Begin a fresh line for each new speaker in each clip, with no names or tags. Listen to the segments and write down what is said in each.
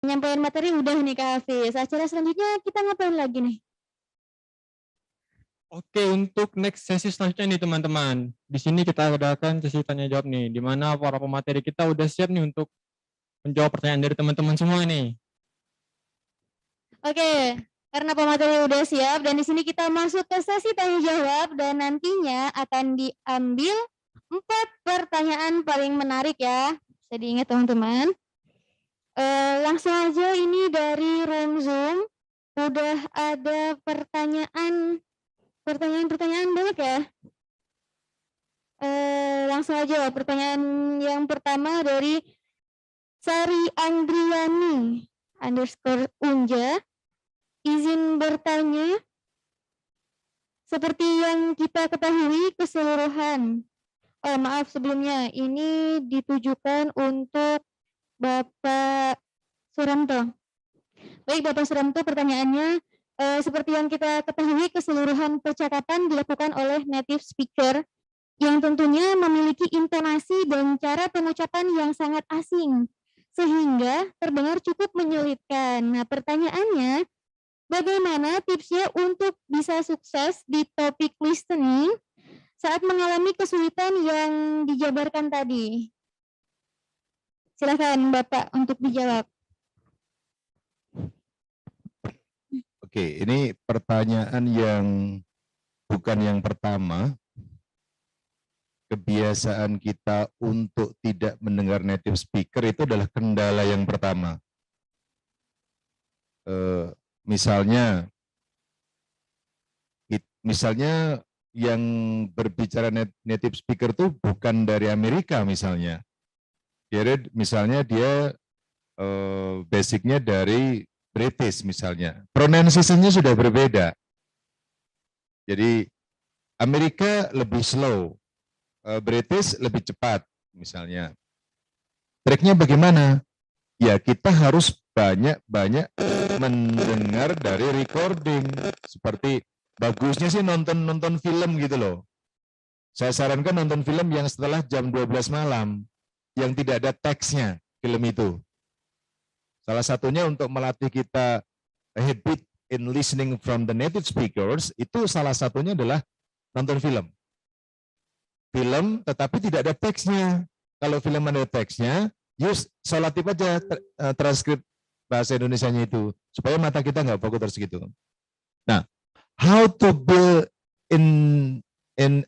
Penyampaian materi udah nih Kak Hafiz. Acara selanjutnya kita ngapain lagi nih?
Oke, untuk next sesi selanjutnya nih teman-teman. Di sini kita adakan sesi tanya jawab nih, di mana para pemateri kita udah siap nih untuk menjawab pertanyaan dari teman-teman semua nih.
Oke, karena pemateri udah siap dan di sini kita masuk ke sesi tanya jawab dan nantinya akan diambil 4 pertanyaan paling menarik ya. Bisa diingat teman-teman. Langsung aja ini dari room Zoom. Udah ada pertanyaan banyak ya. Langsung aja pertanyaan yang pertama dari Sari Andriani _Unja. Izin bertanya, seperti yang kita ketahui keseluruhan, maaf sebelumnya, ini ditujukan untuk Bapak Suranto. Baik Bapak Suranto, pertanyaannya, seperti yang kita ketahui keseluruhan percakapan dilakukan oleh native speaker yang tentunya memiliki intonasi dan cara pengucapan yang sangat asing, sehingga terdengar cukup menyulitkan. Nah pertanyaannya, bagaimana tipsnya untuk bisa sukses di topik listening saat mengalami kesulitan yang dijabarkan tadi? Silakan Bapak untuk dijawab.
Oke, ini pertanyaan yang bukan yang pertama. Kebiasaan kita untuk tidak mendengar native speaker itu adalah kendala yang pertama. Misalnya yang berbicara native speaker itu bukan dari Amerika misalnya. Misalnya dia basicnya dari British misalnya. Pronunciation-nya sudah berbeda. Jadi Amerika lebih slow, British lebih cepat misalnya. Triknya bagaimana? Ya kita harus banyak-banyak mendengar dari recording. Seperti bagusnya sih nonton film gitu loh. Saya sarankan nonton film yang setelah jam 12 malam, yang tidak ada teksnya film itu. Salah satunya untuk melatih kita habit in listening from the native speakers, itu salah satunya adalah nonton film. Film tetapi tidak ada teksnya. Kalau film ada teksnya, use solatif aja transkrip bahasa Indonesianya itu, supaya mata kita nggak fokus terus gitu. Nah, how to build in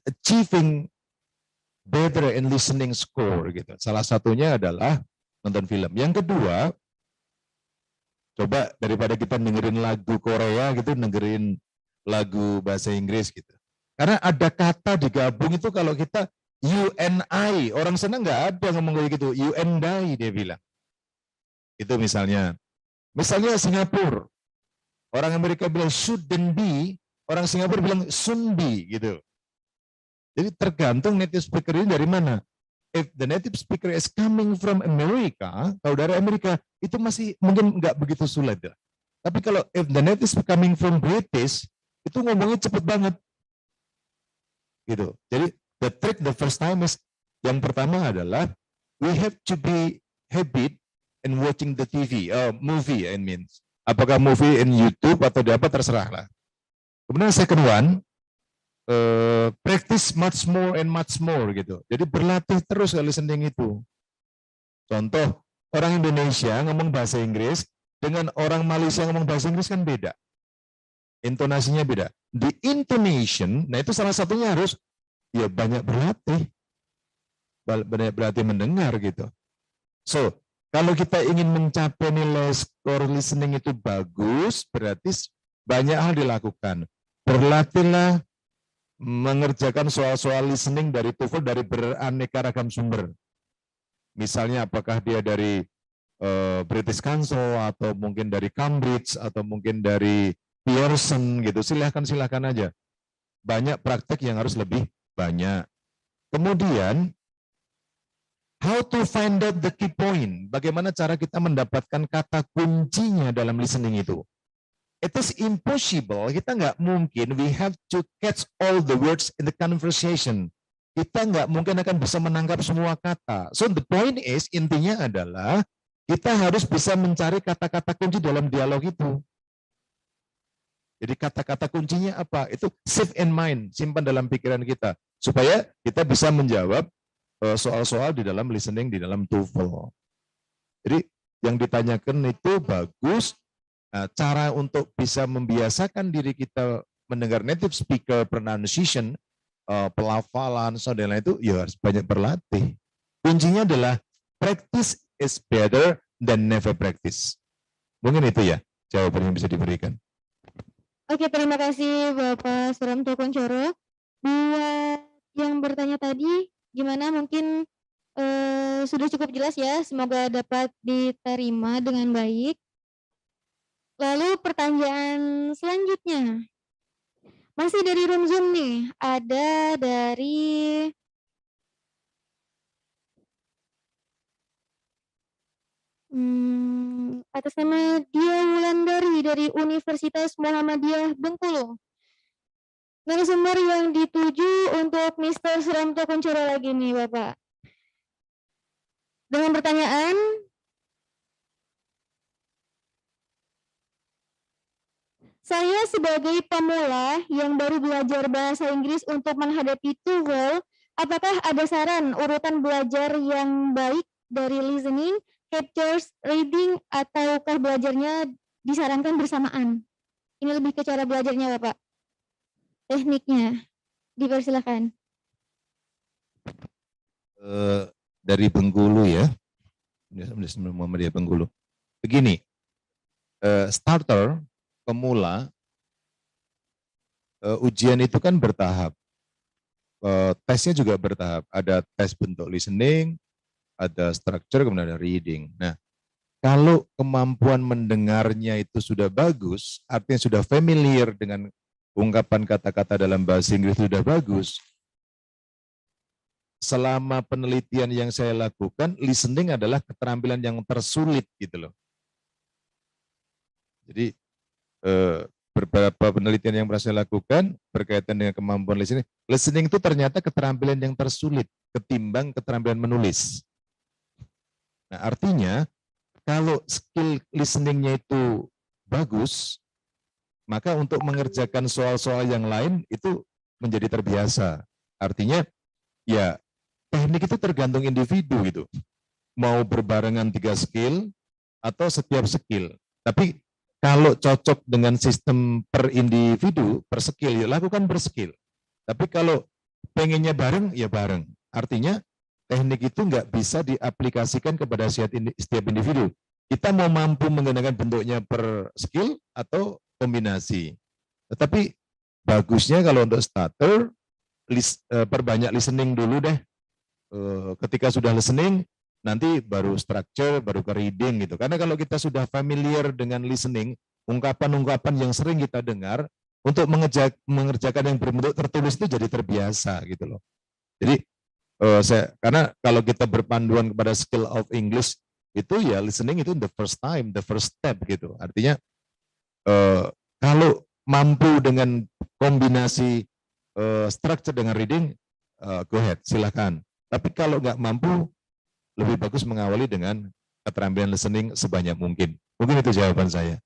achieving better in listening score gitu. Salah satunya adalah nonton film. Yang kedua, coba daripada kita dengerin lagu Korea gitu, dengerin lagu bahasa Inggris gitu. Karena ada kata digabung itu kalau kita you and I, orang sana nggak ada ngomong kayak gitu, you and I dia bilang. Itu misalnya Singapura, orang Amerika bilang shouldn't be, orang Singapura bilang soon be gitu. Jadi tergantung native speaker ini dari mana. If the native speaker is coming from America, kalau dari Amerika itu masih mungkin nggak begitu sulit ya. Tapi kalau if the native speaker coming from British, itu ngomongnya cepet banget. Gitu. Jadi the first time is, yang pertama adalah we have to be habit in watching the TV, movie I mean. Apakah movie in YouTube atau di apa terserah lah. Kemudian second one, practice much more and much more gitu. Jadi berlatih terus listening itu. Contoh, orang Indonesia ngomong bahasa Inggris dengan orang Malaysia ngomong bahasa Inggris kan beda. Intonasinya beda. The intonation, nah itu salah satunya harus ya banyak berlatih mendengar gitu. So, kalau kita ingin mencapai nilai skor listening itu bagus, berarti banyak hal dilakukan. Berlatihlah mengerjakan soal-soal listening dari TOEFL dari beraneka ragam sumber. Misalnya apakah dia dari British Council atau mungkin dari Cambridge atau mungkin dari Pearson gitu. Silahkan aja. Banyak praktek yang harus lebih banyak. Kemudian how to find out the key point. Bagaimana cara kita mendapatkan kata kuncinya dalam listening itu. It is impossible, kita nggak mungkin, we have to catch all the words in the conversation. Kita nggak mungkin akan bisa menangkap semua kata. So the point is, intinya adalah kita harus bisa mencari kata-kata kunci dalam dialog itu. Jadi kata-kata kuncinya apa? Itu save in mind, simpan dalam pikiran kita. Supaya kita bisa menjawab soal-soal di dalam listening, di dalam TOEFL. Jadi yang ditanyakan itu bagus. Nah, cara untuk bisa membiasakan diri kita mendengar native speaker pronunciation, pelafalan, sound dan lain itu, ya harus banyak berlatih. Kuncinya adalah practice is better than never practice. Mungkin itu ya jawaban yang bisa diberikan.
Oke, terima kasih Bapak Suramto Kuncoro. Buat yang bertanya tadi, gimana? Mungkin sudah cukup jelas ya, semoga dapat diterima dengan baik. Lalu pertanyaan selanjutnya, masih dari room Zoom nih, ada dari atas nama Dia Wulandari dari Universitas Muhammadiyah Bengkulu. Narasumber yang dituju untuk Mr. Suramto Kuncoro lagi nih Bapak. Dengan pertanyaan, saya sebagai pemula yang baru belajar bahasa Inggris untuk menghadapi TOEFL, apakah ada saran urutan belajar yang baik dari listening, captures, reading, ataukah belajarnya disarankan bersamaan? Ini lebih ke cara belajarnya Bapak. Tekniknya, dipersilakan.
Dari Bengkulu ya, Muhammadiyah Bengkulu. Begini, starter, pemula, ujian itu kan bertahap. Tesnya juga bertahap. Ada tes bentuk listening, ada structure, kemudian ada reading. Nah, kalau kemampuan mendengarnya itu sudah bagus, artinya sudah familiar dengan ungkapan kata-kata dalam bahasa Inggris sudah bagus. Selama penelitian yang saya lakukan, listening adalah keterampilan yang tersulit gitu loh. Jadi beberapa penelitian yang pernah saya lakukan berkaitan dengan kemampuan listening. Listening itu ternyata keterampilan yang tersulit ketimbang keterampilan menulis. Nah, artinya kalau skill listeningnya itu bagus, maka untuk mengerjakan soal-soal yang lain itu menjadi terbiasa. Artinya ya teknik itu tergantung individu gitu. Mau berbarengan 3 skill atau setiap skill. Tapi kalau cocok dengan sistem per individu, per skill, ya lakukan per skill. Tapi kalau pengennya bareng, ya bareng. Artinya teknik itu nggak bisa diaplikasikan kepada setiap individu. Kita mau mampu menggunakan bentuknya per skill atau kombinasi. Tetapi bagusnya kalau untuk starter, perbanyak listening dulu deh. Ketika sudah listening, nanti baru structure, baru ke reading gitu. Karena kalau kita sudah familiar dengan listening, ungkapan-ungkapan yang sering kita dengar, untuk mengerjakan yang berbentuk tertulis itu jadi terbiasa gitu loh. Jadi karena kalau kita berpanduan kepada skill of English, itu ya listening itu the first time, the first step gitu. Artinya kalau mampu dengan kombinasi structure dengan reading, go ahead, silakan. Tapi kalau nggak mampu, lebih bagus mengawali dengan keterampilan listening sebanyak mungkin. Mungkin itu jawaban saya.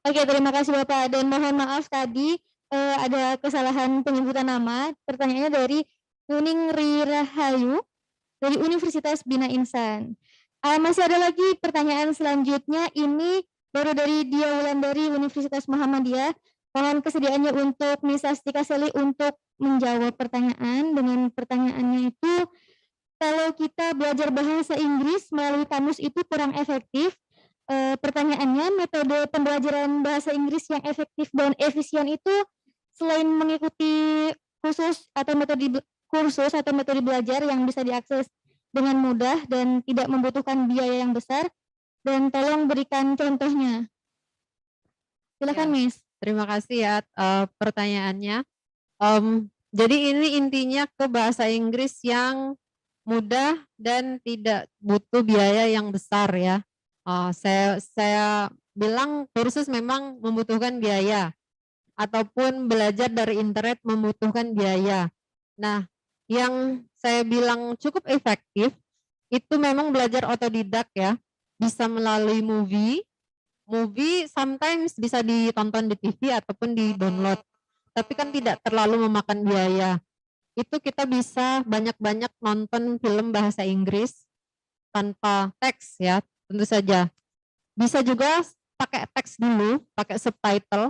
Oke, terima kasih Bapak. Dan mohon maaf tadi ada kesalahan penyebutan nama. Pertanyaannya dari Nuning Rirahayu dari Universitas Bina Insan. Masih ada lagi pertanyaan selanjutnya. Ini baru dari Dia Wulandari Universitas Muhammadiyah. Mohon kesediaannya untuk Miss Astika Seli untuk menjawab pertanyaan. Dengan pertanyaannya itu, kalau kita belajar bahasa Inggris melalui kamus itu kurang efektif. Pertanyaannya, metode pembelajaran bahasa Inggris yang efektif dan efisien itu selain mengikuti kursus atau metode belajar yang bisa diakses dengan mudah dan tidak membutuhkan biaya yang besar, dan tolong berikan contohnya. Silakan, Miss.
Terima kasih ya pertanyaannya. Jadi ini intinya ke bahasa Inggris yang mudah dan tidak butuh biaya yang besar ya. Saya bilang kursus memang membutuhkan biaya ataupun belajar dari internet membutuhkan biaya. Nah, yang saya bilang cukup efektif itu memang belajar otodidak ya. bisa melalui movie. Movie sometimes bisa ditonton di TV ataupun di-download, tapi kan tidak terlalu memakan biaya. Itu kita bisa banyak-banyak nonton film bahasa Inggris tanpa teks ya, tentu saja. Bisa juga pakai teks dulu, pakai subtitle.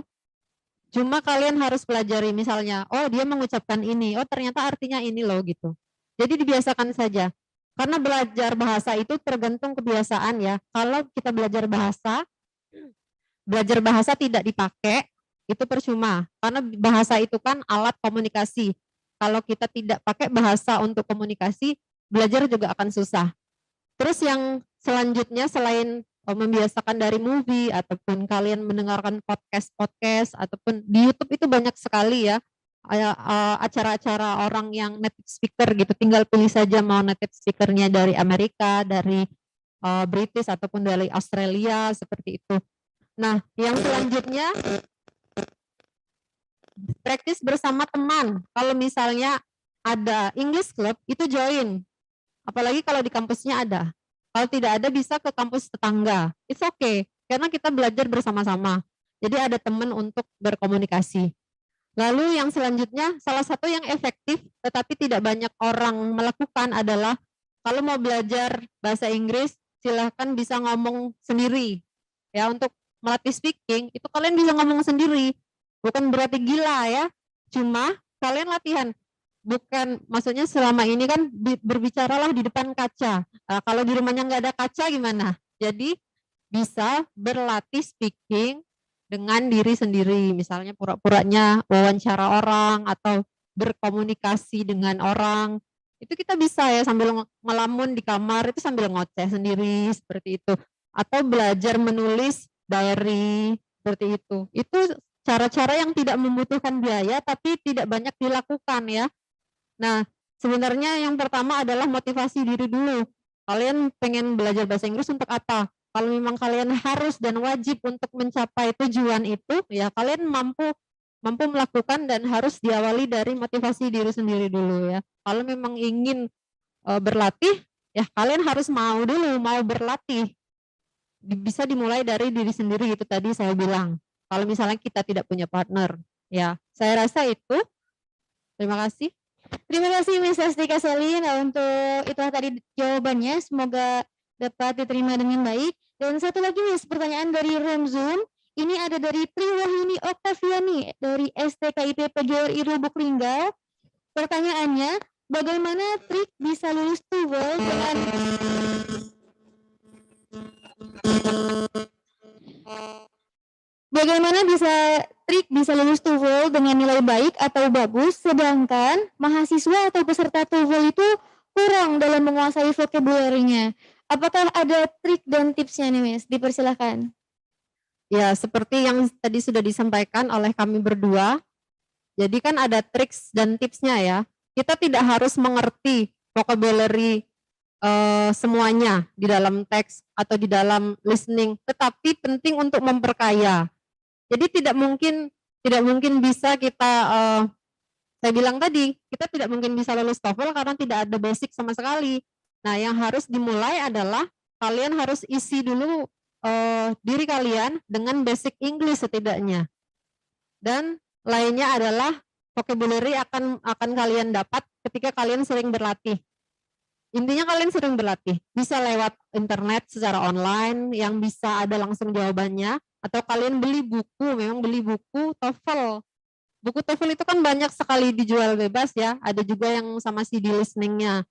Cuma kalian harus pelajari misalnya, oh dia mengucapkan ini, oh ternyata artinya ini loh gitu. Jadi dibiasakan saja. Karena belajar bahasa itu tergantung kebiasaan ya. Kalau kita belajar bahasa tidak dipakai, itu percuma. Karena bahasa itu kan alat komunikasi. Kalau kita tidak pakai bahasa untuk komunikasi, belajar juga akan susah. Terus yang selanjutnya selain membiasakan dari movie ataupun kalian mendengarkan podcast-podcast ataupun di YouTube itu banyak sekali ya acara-acara orang yang native speaker gitu. Tinggal pilih saja mau native speakernya dari Amerika, dari British ataupun dari Australia seperti itu. Nah, yang selanjutnya praktis bersama teman. Kalau misalnya ada English Club itu join. Apalagi kalau di kampusnya ada. Kalau tidak ada bisa ke kampus tetangga. It's okay karena kita belajar bersama-sama. Jadi ada teman untuk berkomunikasi. Lalu yang selanjutnya salah satu yang efektif tetapi tidak banyak orang melakukan adalah kalau mau belajar bahasa Inggris silahkan bisa ngomong sendiri. Ya, untuk melatih speaking itu kalian bisa ngomong sendiri. Bukan berarti gila ya. Cuma kalian latihan. Bukan, maksudnya selama ini kan berbicaralah di depan kaca. Kalau di rumahnya nggak ada kaca gimana? Jadi bisa berlatih speaking dengan diri sendiri. Misalnya pura-puranya wawancara orang atau berkomunikasi dengan orang. Itu kita bisa ya sambil ngelamun di kamar itu sambil ngoceh sendiri seperti itu. Atau belajar menulis diary seperti itu. Itu cara-cara yang tidak membutuhkan biaya tapi tidak banyak dilakukan ya. Nah, sebenarnya yang pertama adalah motivasi diri dulu. Kalian pengen belajar bahasa Inggris untuk apa? Kalau memang kalian harus dan wajib untuk mencapai tujuan itu, ya kalian mampu melakukan dan harus diawali dari motivasi diri sendiri dulu ya. Kalau memang ingin berlatih, ya kalian harus mau dulu, mau berlatih. Bisa dimulai dari diri sendiri itu tadi saya bilang. Kalau misalnya kita tidak punya partner, ya saya rasa itu. Terima kasih.
Terima kasih Miss Astika Selin untuk itu tadi jawabannya. Semoga dapat diterima dengan baik. Dan satu lagi Miss, pertanyaan dari room Zoom. Ini ada dari Triwahyuni Oktaviani dari STKIP PGRI Lubuk Linggau. Pertanyaannya, bagaimana trik bisa lulus TOEFL dengan bagaimana trik bisa lulus TOEFL dengan nilai baik atau bagus, sedangkan mahasiswa atau peserta TOEFL itu kurang dalam menguasai vocabulary-nya. Apakah ada trik dan tipsnya nih, Miss? Dipersilahkan.
Ya, seperti yang tadi sudah disampaikan oleh kami berdua. Jadi kan ada triks dan tipsnya ya. Kita tidak harus mengerti vocabulary semuanya di dalam teks atau di dalam listening, tetapi penting untuk memperkaya. Jadi tidak mungkin bisa kita saya bilang tadi, kita tidak mungkin bisa lulus TOEFL karena tidak ada basic sama sekali. Nah, yang harus dimulai adalah kalian harus isi dulu diri kalian dengan basic English setidaknya. Dan lainnya adalah vocabulary akan kalian dapat ketika kalian sering berlatih. Intinya kalian sering berlatih, bisa lewat internet secara online yang bisa ada langsung jawabannya, atau kalian beli buku, memang beli buku TOEFL. Buku TOEFL itu kan banyak sekali dijual bebas ya, ada juga yang sama CD listening-nya.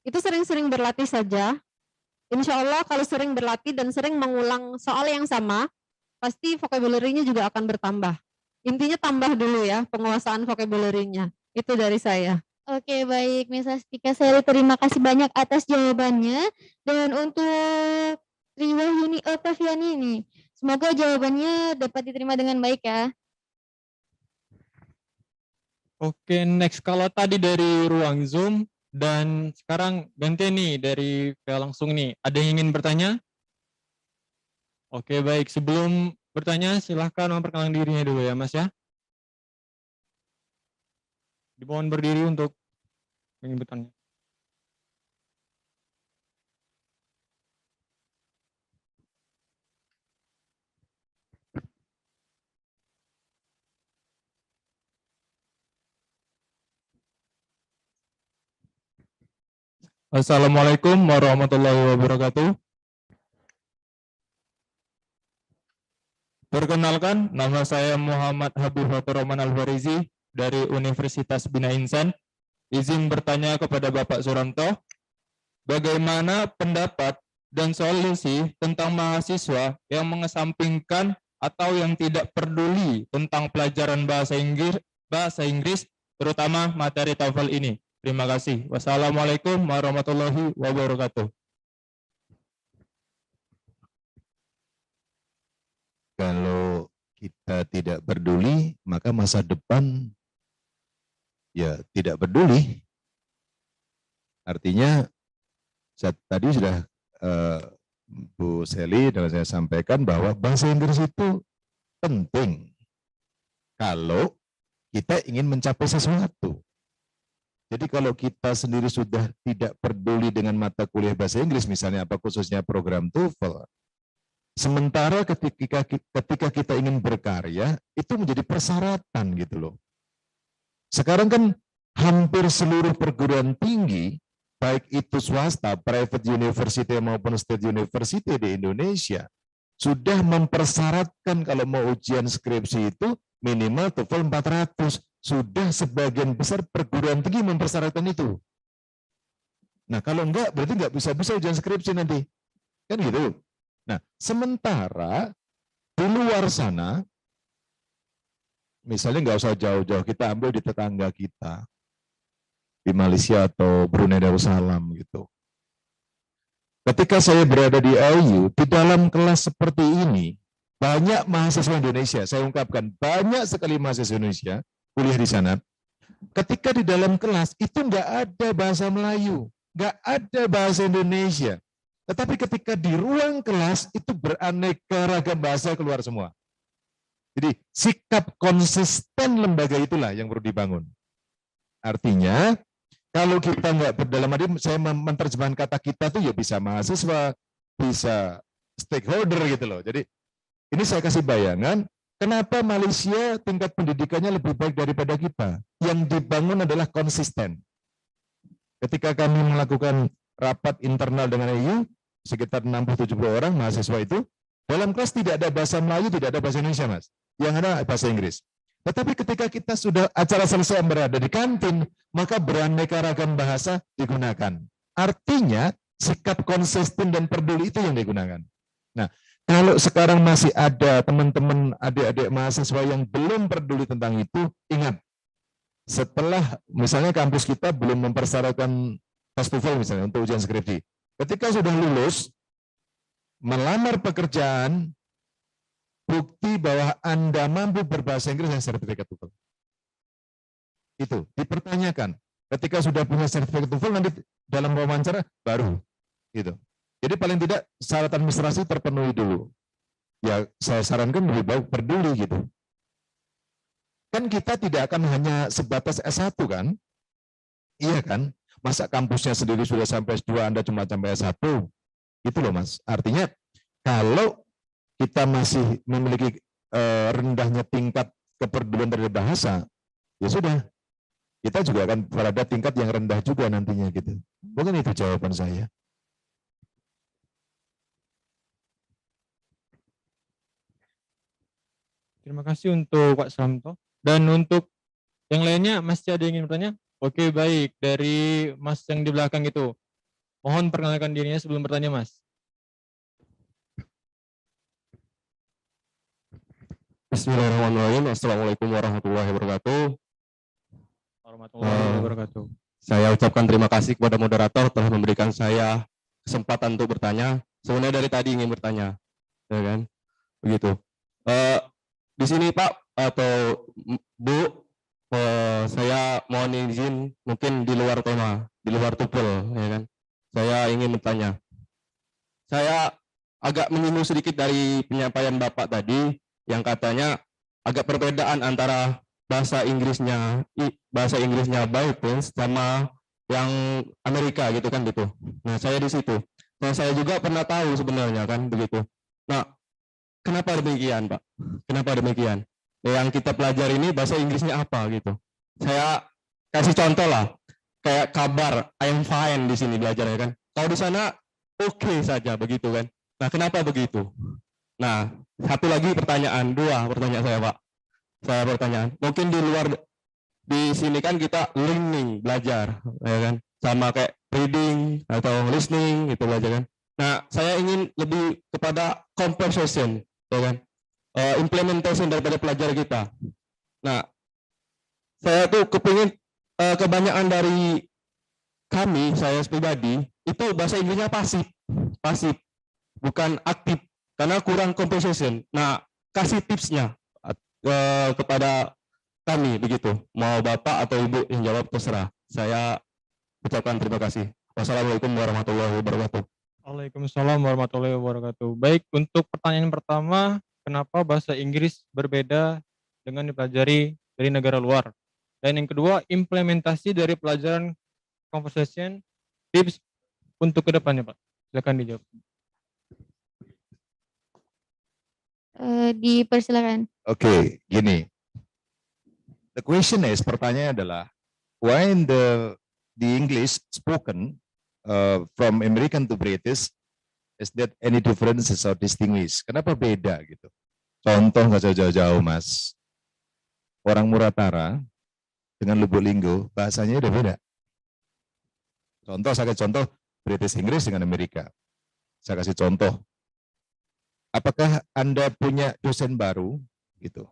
Itu sering-sering berlatih saja. Insya Allah kalau sering berlatih dan sering mengulang soal yang sama, pasti vocabulary-nya juga akan bertambah. Intinya tambah dulu ya penguasaan vocabulary-nya. Itu dari saya.
Oke, baik Miss Astika Seli, terima kasih banyak atas jawabannya. Dan untuk Triwahyuni Oktaviani ini, semoga jawabannya dapat diterima dengan baik ya.
Oke, next. Kalau tadi dari ruang Zoom, dan sekarang ganti nih dari VL langsung nih. Ada yang ingin bertanya? Oke, baik. Sebelum bertanya, silahkan memperkenalkan dirinya dulu ya, Mas ya. Dimohon berdiri untuk ingin bertanya. Assalamualaikum warahmatullahi wabarakatuh. Perkenalkan, nama saya Muhammad Habib Fathur-Rahman Al-Farizi dari Universitas Bina Insan. Izin bertanya kepada Bapak Suranto, bagaimana pendapat dan solusi tentang mahasiswa yang mengesampingkan atau yang tidak peduli tentang pelajaran bahasa Inggris, terutama materi TOEFL ini? Terima kasih. Wassalamualaikum warahmatullahi wabarakatuh.
Kalau kita tidak peduli, maka masa depan ya tidak peduli. Artinya tadi sudah Bu Seli dan saya sampaikan bahwa bahasa Inggris itu penting kalau kita ingin mencapai sesuatu. Jadi kalau kita sendiri sudah tidak peduli dengan mata kuliah bahasa Inggris, misalnya apa khususnya program TOEFL, sementara ketika kita ingin berkarya, itu menjadi persyaratan gitu loh. Sekarang kan hampir seluruh perguruan tinggi, baik itu swasta, private university maupun state university di Indonesia, sudah mempersyaratkan kalau mau ujian skripsi itu minimal TOEFL 400. Sudah sebagian besar perguruan tinggi mempersyaratkan itu. Nah kalau enggak, berarti enggak bisa ujian skripsi nanti. Kan gitu. Nah sementara di luar sana, misalnya enggak usah jauh-jauh, kita ambil di tetangga kita, di Malaysia atau Brunei Darussalam gitu. Ketika saya berada di IU, di dalam kelas seperti ini, banyak mahasiswa Indonesia, saya ungkapkan, banyak sekali mahasiswa Indonesia kuliah di sana. Ketika di dalam kelas, itu nggak ada bahasa Melayu, nggak ada bahasa Indonesia. Tetapi ketika di ruang kelas, itu beraneka ragam bahasa keluar semua. Jadi sikap konsisten lembaga itulah yang perlu dibangun. Artinya, kalau kita nggak berdalam arti, saya menerjemahkan kata kita tuh ya bisa mahasiswa, bisa stakeholder gitu loh. Jadi ini saya kasih bayangan, kenapa Malaysia tingkat pendidikannya lebih baik daripada kita? Yang dibangun adalah konsisten. Ketika kami melakukan rapat internal dengan EU, sekitar 60-70 orang mahasiswa itu, dalam kelas tidak ada bahasa Melayu, tidak ada bahasa Indonesia, Mas. Yang ada bahasa Inggris. Tetapi ketika kita sudah acara selesai berada di kantin, maka beraneka ragam bahasa digunakan. Artinya, sikap konsisten dan peduli itu yang digunakan. Nah, kalau sekarang masih ada teman-teman adik-adik mahasiswa yang belum peduli tentang itu, ingat, setelah misalnya kampus kita belum mempersyaratkan tes TOEFL misalnya untuk ujian skripsi, ketika sudah lulus, melamar pekerjaan, bukti bahwa Anda mampu berbahasa Inggris dan sertifikat TOEFL. Itu dipertanyakan. Ketika sudah punya sertifikat TOEFL, nanti dalam wawancara baru. Gitu. Jadi paling tidak syarat administrasi terpenuhi dulu. Ya saya sarankan lebih baik peduli gitu. Kan kita tidak akan hanya sebatas S1 kan? Iya kan? Masa kampusnya sendiri sudah sampai S2, Anda cuma sampai S1? Itu loh Mas. Artinya kalau kita masih memiliki rendahnya tingkat kepedulian terhadap bahasa, ya sudah, kita juga akan berada tingkat yang rendah juga nantinya gitu. Mungkin itu jawaban saya.
Terima kasih untuk Pak Suranto. Dan untuk yang lainnya, masih ada yang ingin bertanya? Oke, baik. Dari Mas yang di belakang itu, mohon perkenalkan dirinya sebelum bertanya, Mas.
Bismillahirrahmanirrahim. Assalamualaikum warahmatullahi wabarakatuh.
Warahmatullahi wabarakatuh.
Saya ucapkan terima kasih kepada moderator telah memberikan saya kesempatan untuk bertanya. Sebenarnya dari tadi ingin bertanya, ya kan? Begitu. Di sini Pak atau Bu, saya mohon izin mungkin di luar tema, di luar TOEFL, ya kan? Saya ingin bertanya. Saya agak menyinggung sedikit dari penyampaian Bapak tadi, yang katanya agak perbedaan antara bahasa Inggrisnya Bible sama yang Amerika gitu kan gitu. Nah saya di situ. Nah saya juga pernah tahu sebenarnya kan begitu. Nah kenapa demikian Pak? Kenapa demikian? Yang kita pelajari ini bahasa Inggrisnya apa gitu? Saya kasih contoh lah. kayak kabar I'm fine di sini belajar ya kan. Kalau di sana oke saja begitu kan. Nah, kenapa begitu? Nah, satu lagi pertanyaan, dua pertanyaan saya, Pak. Saya pertanyaan, mungkin di luar di sini kan kita learning, belajar, ya kan? Sama kayak reading atau listening itu belajar kan. Nah, saya ingin lebih kepada conversation, ya kan? Implementation daripada pelajar kita. Nah, saya tuh kepingin kebanyakan dari kami, saya pribadi, itu bahasa Inggrisnya pasif, bukan aktif, karena kurang conversation. Nah, kasih tipsnya kepada kami begitu. Mau Bapak atau Ibu yang jawab terserah. Saya ucapkan terima kasih. Wassalamualaikum warahmatullahi wabarakatuh.
Waalaikumsalam warahmatullahi wabarakatuh. Baik, untuk pertanyaan pertama, kenapa bahasa Inggris berbeda dengan dipelajari dari negara luar? Dan yang kedua, implementasi dari pelajaran conversation, tips untuk kedepannya, Pak. Silakan dijawab.
Dipersilakan.
Oke, gini. The question is, pertanyaannya adalah, why in the English spoken from American to British is that any differences or distinguish? Kenapa beda gitu? Contoh nggak jauh-jauh, Mas. Orang Muratara dengan Lubuk Linggo bahasanya udah beda. Contoh, saya kasih contoh British Inggris dengan Amerika. Saya kasih contoh. Apakah Anda punya dosen baru gitu?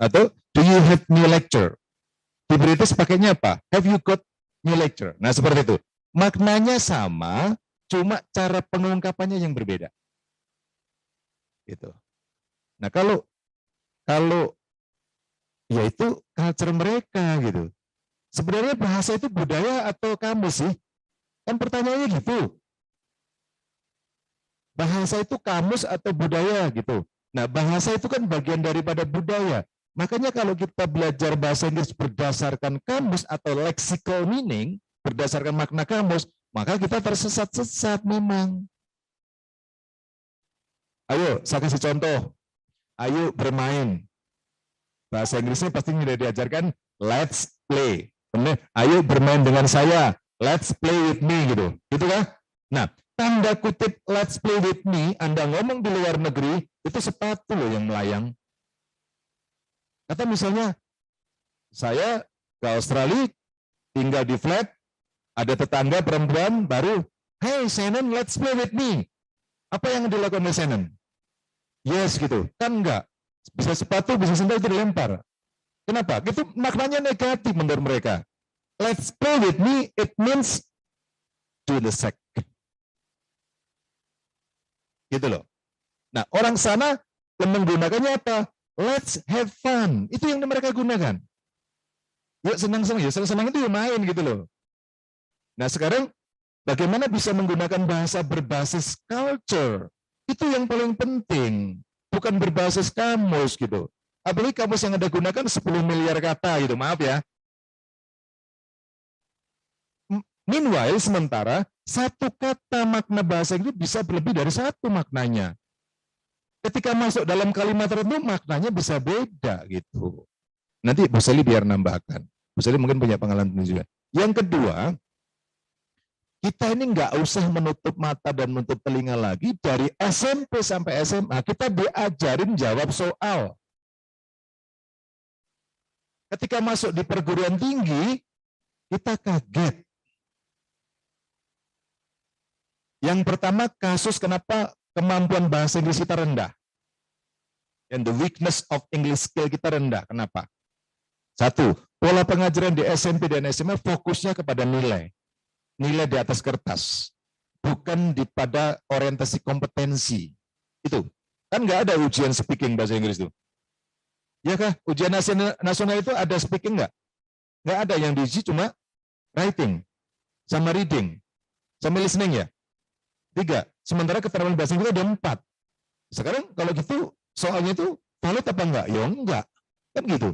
Atau do you have new lecture? Di British pakainya apa? Have you got new lecture? Nah, seperti itu. Maknanya sama, cuma cara pengungkapannya yang berbeda. Gitu. Nah, kalau ya itu culture mereka gitu. Sebenarnya bahasa itu budaya atau kamus sih? Kan pertanyaannya gitu. Bahasa itu kamus atau budaya gitu. Nah, bahasa itu kan bagian daripada budaya. Makanya kalau kita belajar bahasa Inggris berdasarkan kamus atau lexical meaning, berdasarkan makna kamus, maka kita tersesat-sesat memang. Ayo, saya kasih contoh. Ayo bermain. Bahasa Inggrisnya pasti sudah diajarkan, let's play. Kemudian, ayo bermain dengan saya, let's play with me gitu. Gitu kan? Nah, tanda kutip let's play with me, Anda ngomong di luar negeri, itu sepatu loh yang melayang. Kata misalnya, saya ke Australia, tinggal di flat, ada tetangga perempuan baru, hey Shannon, let's play with me. Apa yang dilakukan oleh Shannon? Yes gitu, kan enggak. Bisa sepatu, bisa sendal, itu dilempar. Kenapa? Itu maknanya negatif menurut mereka. Let's play with me, it means do the sex. Gitu loh. Nah, orang sana menggunakannya apa? Let's have fun. Itu yang mereka gunakan. Yuk senang-senang, ya senang-senang itu ya main gitu loh. Nah, sekarang bagaimana bisa menggunakan bahasa berbasis culture? Itu yang paling penting, bukan berbasis kamus gitu. Apalagi kamus yang Anda gunakan 10 miliar kata gitu, maaf ya. Meanwhile, sementara satu kata makna bahasa itu bisa lebih dari satu maknanya. Ketika masuk dalam kalimat tertentu, maknanya bisa beda gitu. Nanti Bu Seli biar nambahkan. Bu Seli mungkin punya pengalaman juga. Yang kedua, kita ini nggak usah menutup mata dan menutup telinga lagi. Dari SMP sampai SMA, kita diajarin jawab soal. Ketika masuk di perguruan tinggi, kita kaget. Yang pertama, kasus kenapa kemampuan bahasa Inggris kita rendah. And the weakness of English skill kita rendah. Kenapa? Satu, pola pengajaran di SMP dan SMA fokusnya kepada nilai. Nilai di atas kertas. Bukan pada orientasi kompetensi. Itu. Kan nggak ada ujian speaking bahasa Inggris itu. Ya kah? Ujian nasional itu ada speaking nggak? Nggak ada. Yang diuji cuma writing, sama reading, sama listening ya. 3. Sementara keterampilan bahasa Inggris ada 4. Sekarang kalau gitu soalnya itu valid apa enggak? Ya enggak. Kan gitu.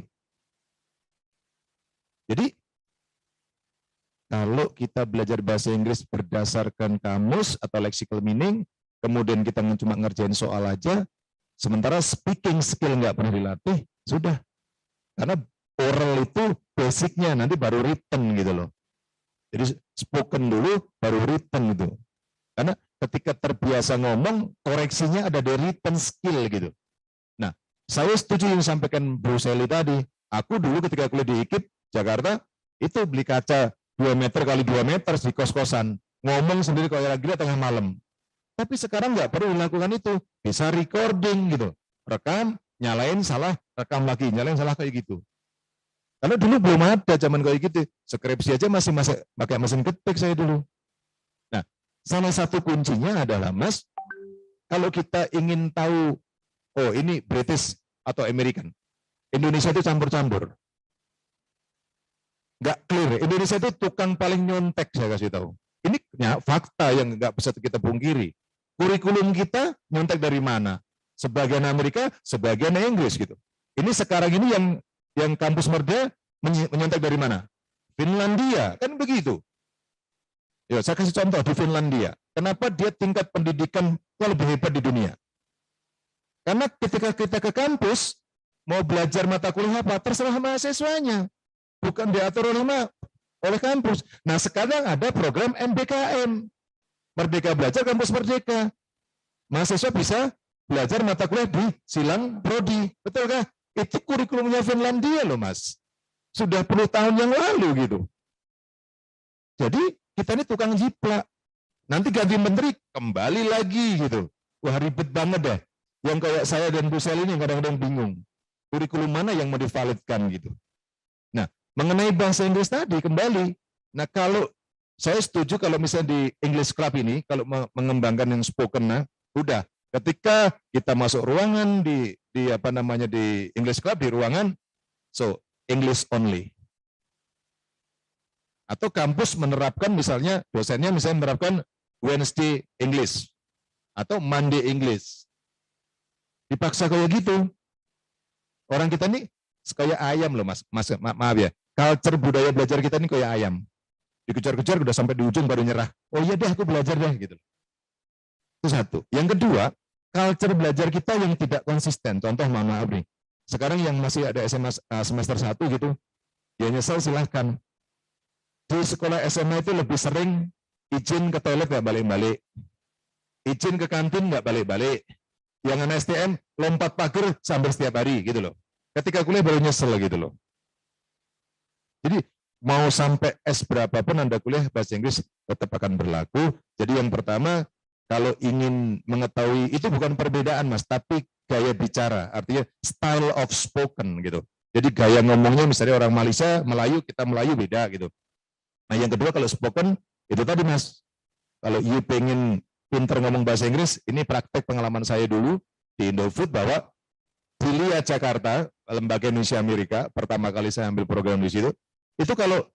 Jadi kalau kita belajar bahasa Inggris berdasarkan kamus atau lexical meaning, kemudian kita cuma ngerjain soal aja, sementara speaking skill nggak pernah dilatih, sudah. Karena oral itu basicnya, nanti baru written gitu loh. Jadi spoken dulu baru written gitu. Karena ketika terbiasa ngomong, koreksinya ada di written skill gitu. Nah, saya setuju yang disampaikan Bu Sally tadi. Aku dulu ketika kuliah di IKIP Jakarta, itu beli kaca 2 meter kali 2 meter di kos-kosan. Ngomong sendiri kalau lagi tengah malam. Tapi sekarang nggak perlu melakukan itu. Bisa recording gitu. Rekam, nyalain salah, rekam lagi, nyalain salah kayak gitu. Karena dulu belum ada zaman kayak gitu. Skripsi aja masih pakai mesin ketik saya dulu. Nah, salah satu kuncinya adalah Mas, kalau kita ingin tahu, oh ini British atau American, Indonesia itu campur-campur. Nggak clear. Indonesia itu tukang paling nyontek, saya kasih tahu. Ini fakta yang nggak bisa kita pungkiri. Kurikulum kita nyontek dari mana? Sebagian Amerika, sebagian Inggris gitu. Ini sekarang ini yang kampus Merdeka menyontek dari mana? Finlandia, kan begitu. Ya, saya kasih contoh di Finlandia. Kenapa dia tingkat pendidikan lebih hebat di dunia? Karena ketika kita ke kampus, mau belajar mata kuliah apa, terserah mahasiswanya. Bukan diatur oleh kampus. Nah, sekarang ada program MBKM. Merdeka Belajar Kampus Merdeka. Mahasiswa bisa belajar mata kuliah di silang prodi. Betul kah? Itu kurikulumnya Finlandia loh, Mas. Sudah puluh tahun yang lalu gitu. Jadi kita ini tukang jiplak. Nanti ganti menteri kembali lagi gitu. Wah, ribet banget deh. Yang kayak saya dan Bu Sally ini kadang-kadang bingung. Kurikulum mana yang mau divalidkan gitu. Nah, mengenai bahasa Inggris tadi kembali. Nah, kalau saya setuju kalau misalnya di English Club ini kalau mengembangkan yang spoken, nah udah ketika kita masuk ruangan di English Club di ruangan, so English only. Atau kampus menerapkan misalnya dosennya menerapkan Wednesday English atau Monday English. Dipaksa kayak gitu. Orang kita ini kayak ayam loh, Mas. Maaf ya. Culture budaya belajar kita ini kayak ayam. Dikejar-kejar udah sampai di ujung baru nyerah. Oh iya deh, aku belajar deh gitu. Itu satu. Yang kedua, culture belajar kita yang tidak konsisten. Contoh, mohon maaf nih. Sekarang yang masih ada SMA semester 1 gitu, dia nyesel silahkan. Di sekolah SMA itu lebih sering izin ke toilet nggak balik-balik. Izin ke kantin nggak balik-balik. Yang anak STM lompat pagar sambil setiap hari gitu loh. Ketika kuliah baru nyesel gitu loh. Jadi mau sampai S berapapun Anda kuliah bahasa Inggris tetap akan berlaku. Jadi yang pertama, kalau ingin mengetahui, itu bukan perbedaan Mas, tapi gaya bicara, artinya style of spoken gitu. Jadi gaya ngomongnya misalnya orang Malaysia, Melayu, kita Melayu beda gitu. Nah yang kedua kalau spoken, itu tadi Mas, kalau you pengen pinter ngomong bahasa Inggris, ini praktek pengalaman saya dulu di Indofood bahwa di LIA Jakarta, Lembaga Indonesia Amerika, pertama kali saya ambil program di situ, itu kalau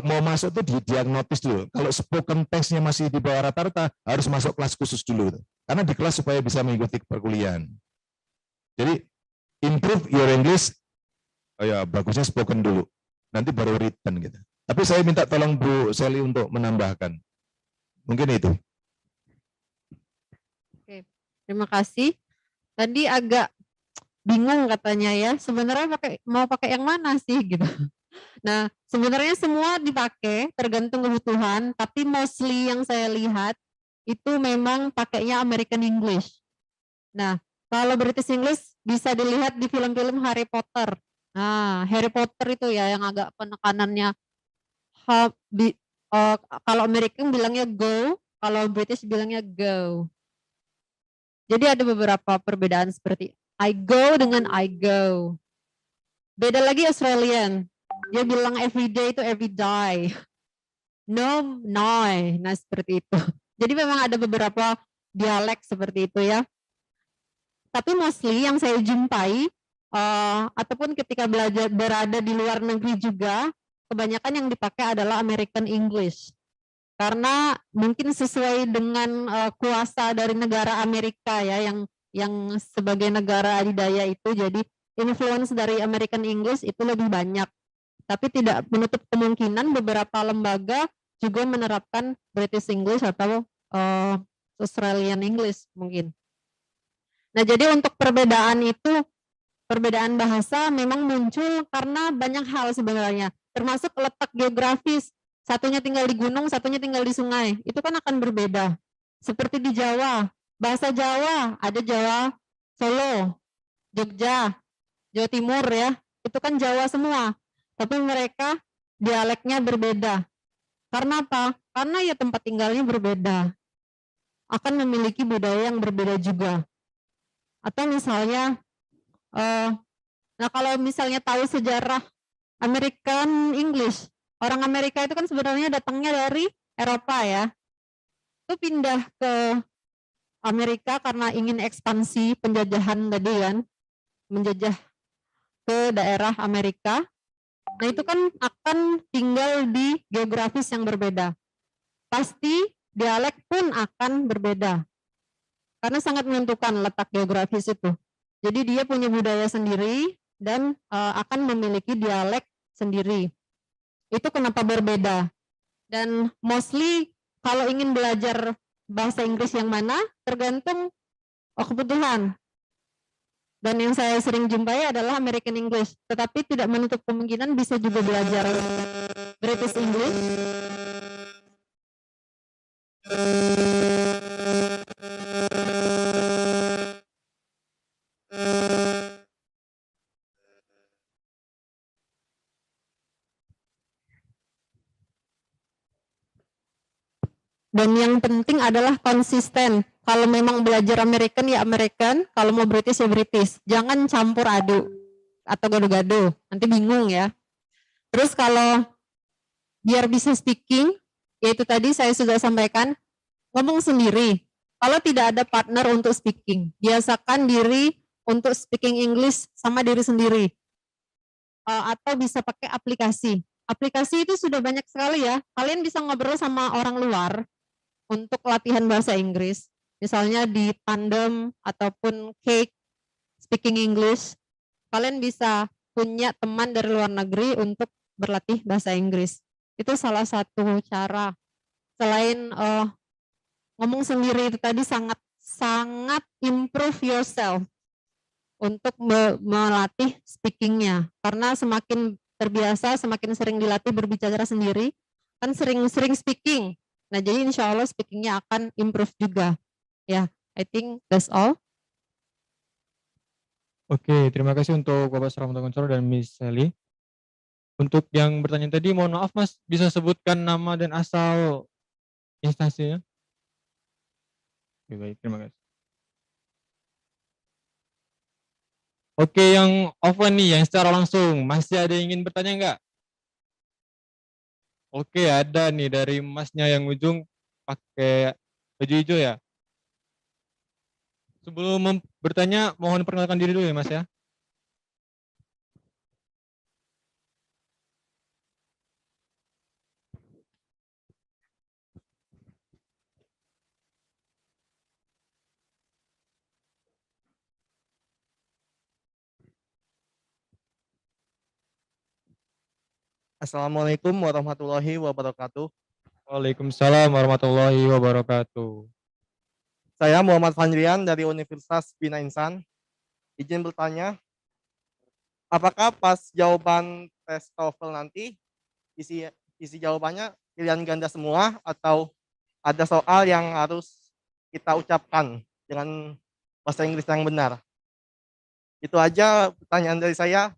mau masuk tuh didiagnotis dulu. Kalau spoken testnya masih di bawah rata-rata, harus masuk kelas khusus dulu. Karena di kelas supaya bisa mengikuti perkuliahan. Jadi improve your English, oh ya bagusnya spoken dulu. Nanti baru written gitu. Tapi saya minta tolong Bu Sally untuk menambahkan. Mungkin itu.
Oke, terima kasih. Tadi agak bingung katanya ya. Sebenarnya mau pakai yang mana sih gitu. Nah, sebenarnya semua dipakai tergantung kebutuhan, tapi mostly yang saya lihat itu memang pakainya American English. Nah, kalau British English bisa dilihat di film-film Harry Potter. Nah, Harry Potter itu ya yang agak penekanannya kalau American bilangnya go, kalau British bilangnya go. Jadi ada beberapa perbedaan seperti I go dengan I go. Beda lagi Australian. Dia bilang every day itu every die. No, noi. Nah seperti itu. Jadi memang ada beberapa dialek seperti itu ya. Tapi mostly yang saya jumpai, ataupun ketika belajar berada di luar negeri juga, kebanyakan yang dipakai adalah American English. Karena mungkin sesuai dengan kuasa dari negara Amerika ya, yang sebagai negara adidaya itu, jadi influence dari American English itu lebih banyak. Tapi tidak menutup kemungkinan beberapa lembaga juga menerapkan British English atau Australian English mungkin. Nah jadi untuk perbedaan itu, perbedaan bahasa memang muncul karena banyak hal sebenarnya, termasuk letak geografis. satunya tinggal di gunung, satunya tinggal di sungai, itu kan akan berbeda. Seperti di Jawa, bahasa Jawa, ada Jawa Solo, Jogja, Jawa Timur ya, itu kan Jawa semua. Tapi mereka dialeknya berbeda. Karena apa? Karena ya tempat tinggalnya berbeda. Akan memiliki budaya yang berbeda juga. Atau misalnya, nah kalau misalnya tahu sejarah American English, orang Amerika itu kan sebenarnya datangnya dari Eropa ya. Itu pindah ke Amerika karena ingin ekspansi penjajahan tadi kan, menjajah ke daerah Amerika. Nah itu kan akan tinggal di geografis yang berbeda. Pasti dialek pun akan berbeda. Karena sangat menentukan letak geografis itu. Jadi dia punya budaya sendiri dan akan memiliki dialek sendiri. Itu kenapa berbeda. Dan mostly kalau ingin belajar bahasa Inggris yang mana tergantung kebutuhan. Dan yang saya sering jumpai adalah American English, tetapi tidak menutup kemungkinan bisa juga belajar British English. Dan yang penting adalah konsisten. Kalau memang belajar American ya American, kalau mau British ya British. Jangan campur aduk atau gado-gado, nanti bingung ya. Terus kalau biar bisa speaking, yaitu tadi saya sudah sampaikan, ngomong sendiri. Kalau tidak ada partner untuk speaking, biasakan diri untuk speaking English sama diri sendiri. Atau bisa pakai aplikasi. Aplikasi itu sudah banyak sekali ya. Kalian bisa ngobrol sama orang luar untuk latihan bahasa Inggris. Misalnya di Tandem ataupun Cake Speaking English. Kalian bisa punya teman dari luar negeri untuk berlatih bahasa Inggris. Itu salah satu cara. Selain ngomong sendiri itu tadi sangat improve yourself untuk melatih speakingnya. Karena semakin terbiasa, semakin sering dilatih berbicara sendiri, kan sering-sering speaking. Nah, jadi insya Allah speakingnya akan improve juga. Ya, I think that's all.
Oke, terima kasih untuk Bapak Suramanto Kuncoro dan Miss Sally. Untuk yang bertanya tadi, mohon maaf Mas, bisa sebutkan nama dan asal instansinya? Oke, baik, terima kasih. Oke, yang offline nih, yang secara langsung, masih ada yang ingin bertanya enggak? Oke, ada nih dari Masnya yang ujung pakai baju hijau ya. Sebelum bertanya, mohon perkenalkan diri dulu ya Mas ya.
Assalamualaikum warahmatullahi wabarakatuh.
Waalaikumsalam warahmatullahi wabarakatuh.
Saya Muhammad Fandrian dari Universitas Bina Insan. Izin bertanya, apakah pas jawaban tes TOEFL nanti isi jawabannya pilihan ganda semua atau ada soal yang harus kita ucapkan dengan bahasa Inggris yang benar? Itu aja pertanyaan dari saya.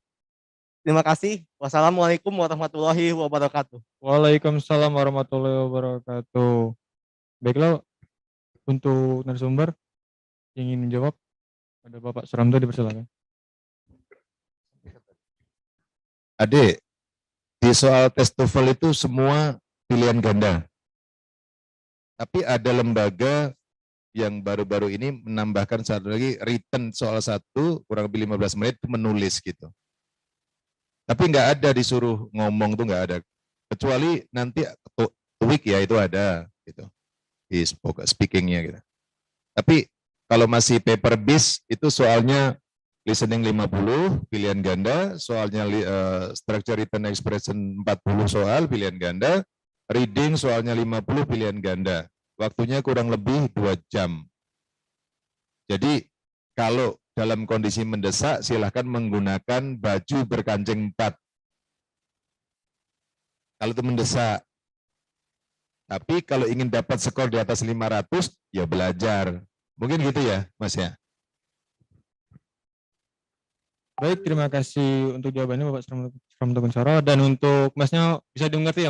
Terima kasih. Wassalamualaikum warahmatullahi wabarakatuh.
Waalaikumsalam warahmatullahi wabarakatuh. Baiklah, untuk narasumber yang ingin menjawab, ada Bapak Suramto, dipersilakan.
Adik, di soal tes TOEFL itu semua pilihan ganda. Tapi ada lembaga yang baru-baru ini menambahkan satu lagi, written soal satu, kurang lebih 15 menit menulis gitu. Tapi nggak ada disuruh ngomong tuh nggak ada. Kecuali nanti tweak ya itu ada gitu. Di speakingnya gitu. Tapi kalau masih paper based itu soalnya listening 50 pilihan ganda, soalnya structure written expression 40 soal pilihan ganda, reading soalnya 50 pilihan ganda. Waktunya kurang lebih 2 jam. Jadi kalau dalam kondisi mendesak silahkan menggunakan baju berkancing 4. Kalau itu mendesak, Tapi kalau ingin dapat skor di atas 500, ya belajar. Mungkin gitu ya, Mas ya.
Baik, terima kasih untuk jawabannya Bapak Sramto Kunsoro, dan untuk Masnya bisa dimengerti ya